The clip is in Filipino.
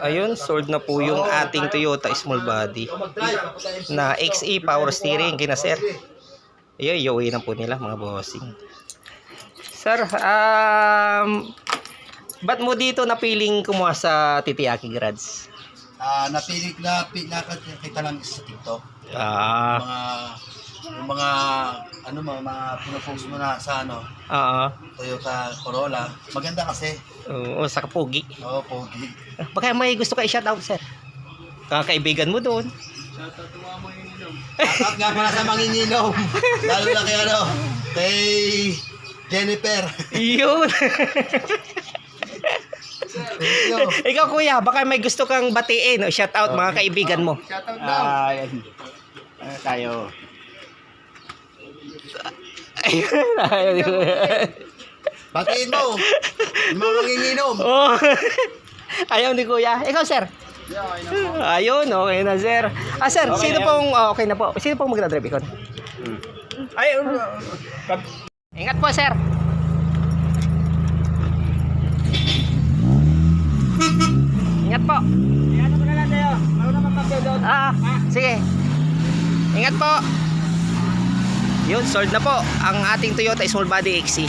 Ayun, sold na po yung ating Toyota small body na XE power steering kina sir. Ayun, iuwi na po nila mga bossing. Sir, ba't mo dito napiling kumuha sa Titiaki Garage? Napili kita lang sa TikTok. Yung mga pinupost mo na sa Toyota Corolla. Maganda kasi. Oo, sa Kapugi. Oo, pogi. Baka may gusto ka i-shoutout, sir. Kakaibigan mo doon. Shoutout nga pala sa manginginom. Lalo na kay Jennifer. Yun. Ikaw kuya, baka may gusto kang batiin o shoutout mga kaibigan mo. Shoutout daw. Ano tayo? Batiin mo. Yung mga manginginom. Oh. Ayaw ni kuya. Ikaw sir. Ayun, okay na sir. Sir, Okay sino na pong okay na po. Sino pong magdadrive ikon? Ingat po sir. Ingat po. Ano ko na lang tayo? Ano naman mag-down? Sige. Ingat po. Yun, sold na po ang ating Toyota small body XE.